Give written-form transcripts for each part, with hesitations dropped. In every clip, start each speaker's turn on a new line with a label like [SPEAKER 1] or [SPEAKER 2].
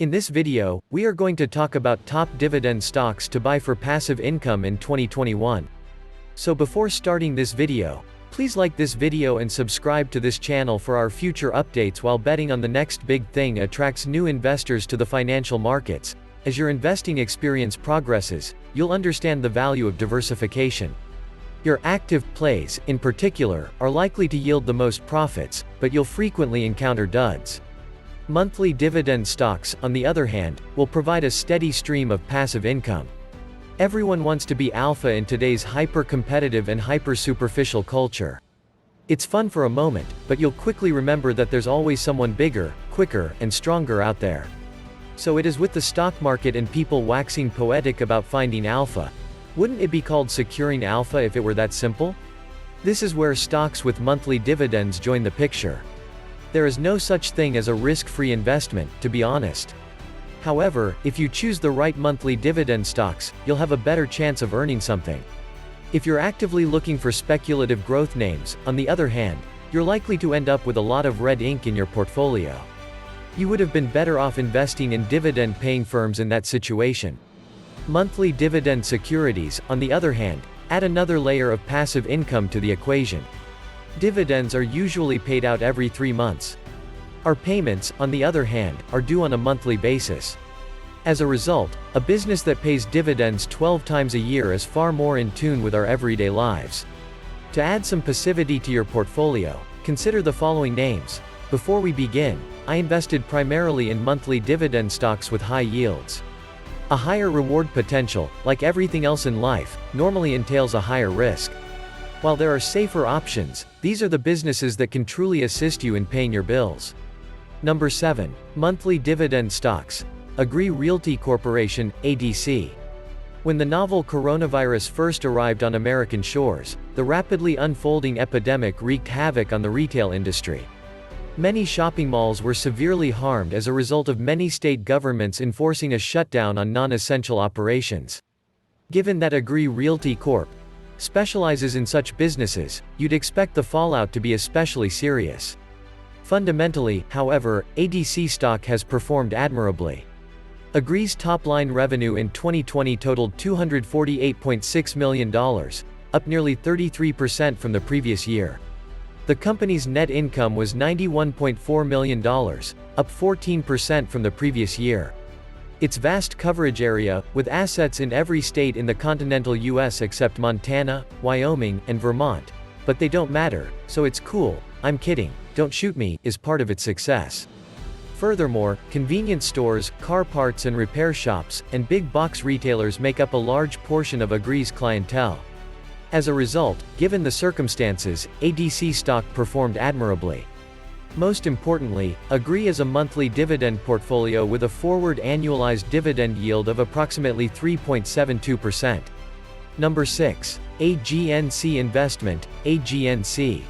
[SPEAKER 1] In this video, we are going to talk about top dividend stocks to buy for passive income in 2021. So before starting this video, please like this video and subscribe to this channel for our future updates while betting on the next big thing attracts new investors to the financial markets. As your investing experience progresses, you'll understand the value of diversification. Your active plays, in particular, are likely to yield the most profits, but you'll frequently encounter duds. Monthly dividend stocks, on the other hand, will provide a steady stream of passive income. Everyone wants to be alpha in today's hyper-competitive and hyper-superficial culture. It's fun for a moment, but you'll quickly remember that there's always someone bigger, quicker, and stronger out there. So it is with the stock market and people waxing poetic about finding alpha. Wouldn't it be called securing alpha if it were that simple? This is where stocks with monthly dividends join the picture. There is no such thing as a risk-free investment, to be honest. However, if you choose the right monthly dividend stocks, you'll have a better chance of earning something. If you're actively looking for speculative growth names, on the other hand, you're likely to end up with a lot of red ink in your portfolio. You would have been better off investing in dividend-paying firms in that situation. Monthly dividend securities, on the other hand, add another layer of passive income to the equation. Dividends are usually paid out every 3 months. Our payments, on the other hand, are due on a monthly basis. As a result, a business that pays dividends 12 times a year is far more in tune with our everyday lives. To add some passivity to your portfolio, consider the following names. Before we begin, I invested primarily in monthly dividend stocks with high yields. A higher reward potential, like everything else in life, normally entails a higher risk. While there are safer options, these are the businesses that can truly assist you in paying your bills. Number 7. Monthly dividend stocks. Agree Realty CorporationADC. When the novel coronavirus first arrived on American shores, the rapidly unfolding epidemic wreaked havoc on the retail industry. Many shopping malls were severely harmed as a result of many state governments enforcing a shutdown on non-essential operations. Given that Agree Realty Corp. specializes in such businesses, you'd expect the fallout to be especially serious. Fundamentally, however, ADC stock has performed admirably. Agree's top-line revenue in 2020 totaled $248.6 million, up nearly 33% from the previous year. The company's net income was $91.4 million, up 14% from the previous year. Its vast coverage area, with assets in every state in the continental US except Montana, Wyoming, and Vermont, but they don't matter, so it's cool, I'm kidding, don't shoot me, is part of its success. Furthermore, convenience stores, car parts and repair shops, and big box retailers make up a large portion of Agree's clientele. As a result, given the circumstances, ADC stock performed admirably. Most importantly, Agree is a monthly dividend portfolio with a forward annualized dividend yield of approximately 3.72%. Number 6. AGNC Investment, AGNC.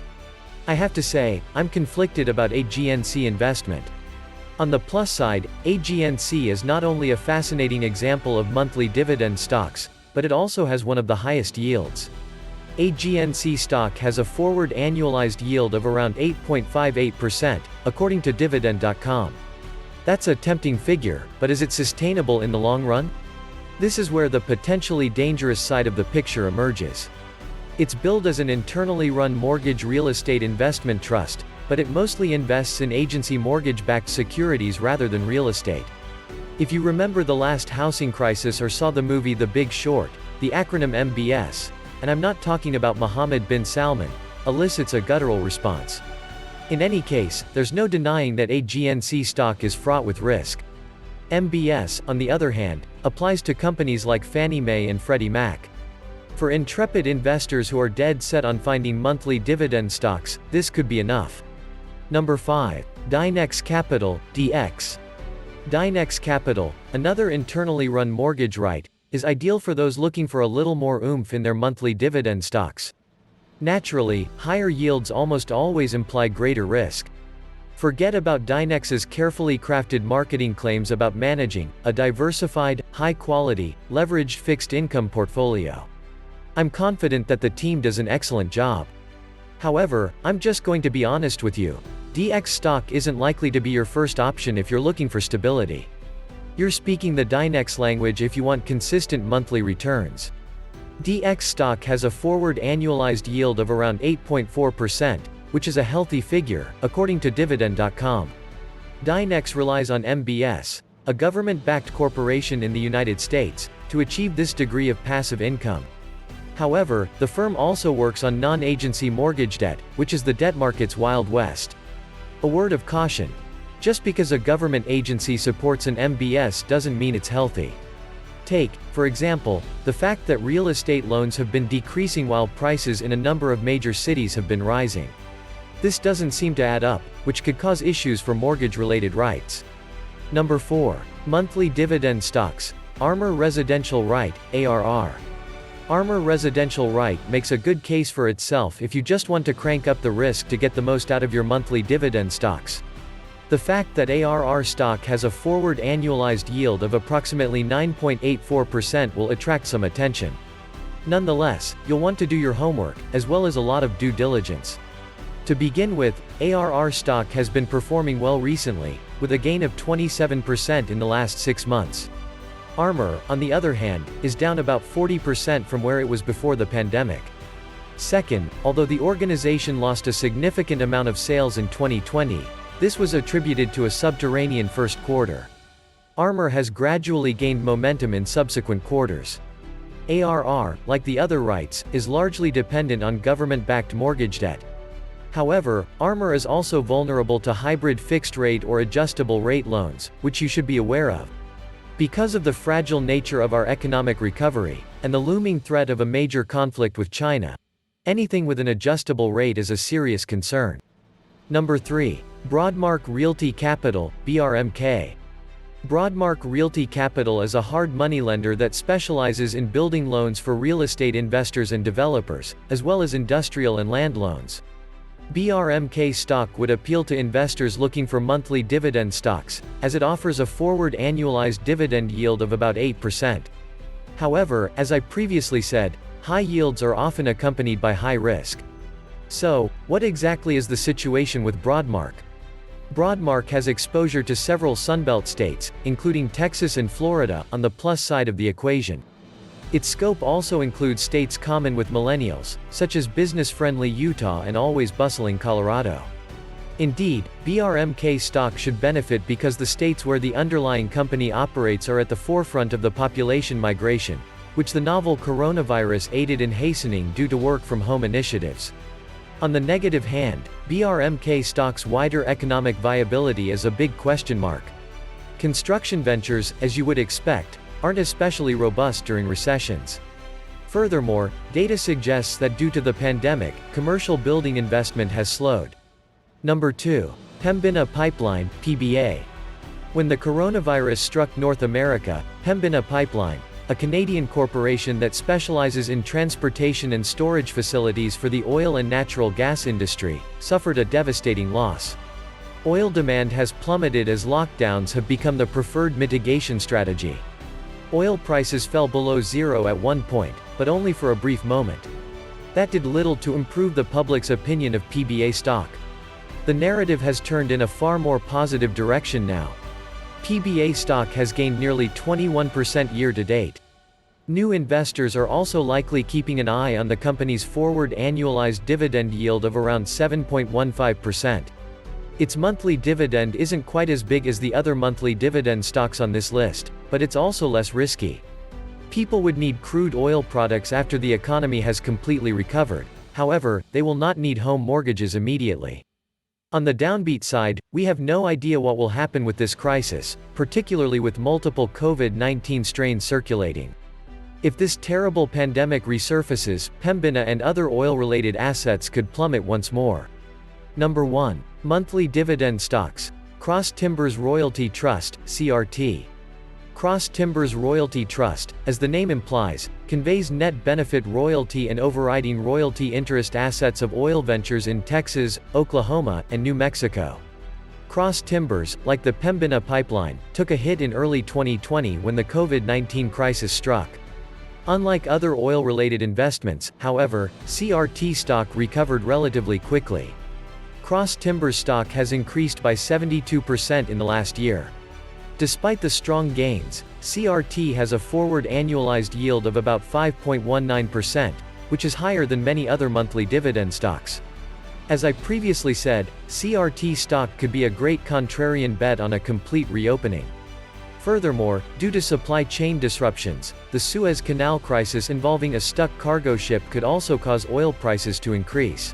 [SPEAKER 1] I have to say, I'm conflicted about AGNC investment. On the plus side, AGNC is not only a fascinating example of monthly dividend stocks, but it also has one of the highest yields. AGNC stock has a forward annualized yield of around 8.58%, according to Dividend.com. That's a tempting figure, but is it sustainable in the long run? This is where the potentially dangerous side of the picture emerges. It's billed as an internally run mortgage real estate investment trust, but it mostly invests in agency mortgage-backed securities rather than real estate. If you remember the last housing crisis or saw the movie The Big Short, the acronym MBS, and I'm not talking about Mohammed bin Salman, elicits a guttural response. In any case, there's no denying that AGNC stock is fraught with risk. MBS, on the other hand, applies to companies like Fannie Mae and Freddie Mac. For intrepid investors who are dead set on finding monthly dividend stocks, this could be enough. Number 5. Dynex Capital DX. Dynex Capital, another internally run mortgage REIT, is ideal for those looking for a little more oomph in their monthly dividend stocks. Naturally, higher yields almost always imply greater risk. Forget about Dynex's carefully crafted marketing claims about managing a diversified, high-quality, leveraged fixed-income portfolio. I'm confident that the team does an excellent job. However, I'm just going to be honest with you. DX stock isn't likely to be your first option if you're looking for stability. You're speaking the Dynex language if you want consistent monthly returns. DX stock has a forward annualized yield of around 8.4%, which is a healthy figure, according to Dividend.com. Dynex relies on MBS, a government-backed corporation in the United States, to achieve this degree of passive income. However, the firm also works on non-agency mortgage debt, which is the debt market's Wild West. A word of caution. Just because a government agency supports an MBS doesn't mean it's healthy. Take, for example, the fact that real estate loans have been decreasing while prices in a number of major cities have been rising. This doesn't seem to add up, which could cause issues for mortgage-related rights. Number 4. Monthly dividend stocks. ARMOR Residential Right, ARR. ARMOR Residential Right makes a good case for itself if you just want to crank up the risk to get the most out of your monthly dividend stocks. The fact that ARR stock has a forward annualized yield of approximately 9.84% will attract some attention. Nonetheless, you'll want to do your homework, as well as a lot of due diligence. To begin with, ARR stock has been performing well recently, with a gain of 27% in the last 6 months. ARMOR, on the other hand, is down about 40% from where it was before the pandemic. Second, although the organization lost a significant amount of sales in 2020, this was attributed to a subterranean first quarter. ARMOR has gradually gained momentum in subsequent quarters. ARR, like the other REITs, is largely dependent on government-backed mortgage debt. However, ARMOR is also vulnerable to hybrid fixed-rate or adjustable-rate loans, which you should be aware of. Because of the fragile nature of our economic recovery, and the looming threat of a major conflict with China, anything with an adjustable rate is a serious concern. Number 3. Broadmark Realty Capital, BRMK. Broadmark Realty Capital is a hard money lender that specializes in building loans for real estate investors and developers, as well as industrial and land loans. BRMK stock would appeal to investors looking for monthly dividend stocks, as it offers a forward annualized dividend yield of about 8%. However, as I previously said, high yields are often accompanied by high risk. So, what exactly is the situation with Broadmark? Broadmark has exposure to several Sunbelt states, including Texas and Florida, on the plus side of the equation. Its scope also includes states common with millennials, such as business-friendly Utah and always bustling Colorado. Indeed, BRMK stock should benefit because the states where the underlying company operates are at the forefront of the population migration, which the novel coronavirus aided in hastening due to work-from-home initiatives. On the negative hand, BRMK stock's wider economic viability is a big question mark. Construction ventures, as you would expect, aren't especially robust during recessions. Furthermore, data suggests that due to the pandemic, commercial building investment has slowed. Number 2. Pembina Pipeline, PBA. When the coronavirus struck North America, Pembina Pipeline, a Canadian corporation that specializes in transportation and storage facilities for the oil and natural gas industry, suffered a devastating loss. Oil demand has plummeted as lockdowns have become the preferred mitigation strategy. Oil prices fell below zero at one point, but only for a brief moment. That did little to improve the public's opinion of PBA stock. The narrative has turned in a far more positive direction now. PBA stock has gained nearly 21% year-to-date. New investors are also likely keeping an eye on the company's forward annualized dividend yield of around 7.15%. Its monthly dividend isn't quite as big as the other monthly dividend stocks on this list, but it's also less risky. People would need crude oil products after the economy has completely recovered. However, they will not need home mortgages immediately. On the downbeat side, we have no idea what will happen with this crisis, particularly with multiple COVID-19 strains circulating. If this terrible pandemic resurfaces, Pembina and other oil-related assets could plummet once more. Number 1. Monthly dividend stocks. Cross Timbers Royalty Trust, CRT. Cross Timbers Royalty Trust, as the name implies, conveys net benefit royalty and overriding royalty interest assets of oil ventures in Texas, Oklahoma, and New Mexico. Cross Timbers, like the Pembina pipeline, took a hit in early 2020 when the COVID-19 crisis struck. Unlike other oil-related investments, however, CRT stock recovered relatively quickly. Cross Timbers stock has increased by 72% in the last year. Despite the strong gains, CRT has a forward annualized yield of about 5.19%, which is higher than many other monthly dividend stocks. As I previously said, CRT stock could be a great contrarian bet on a complete reopening. Furthermore, due to supply chain disruptions, the Suez Canal crisis involving a stuck cargo ship could also cause oil prices to increase.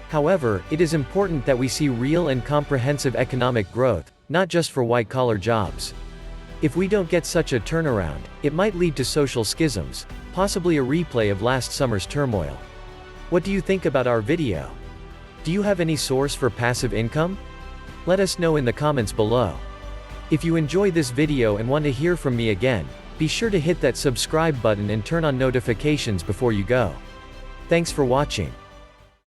[SPEAKER 1] However, it is important that we see real and comprehensive economic growth, not just for white-collar jobs. If we don't get such a turnaround, it might lead to social schisms, possibly a replay of last summer's turmoil. What do you think about our video? Do you have any source for passive income? Let us know in the comments below. If you enjoy this video and want to hear from me again, be sure to hit that subscribe button and turn on notifications before you go. Thanks for watching.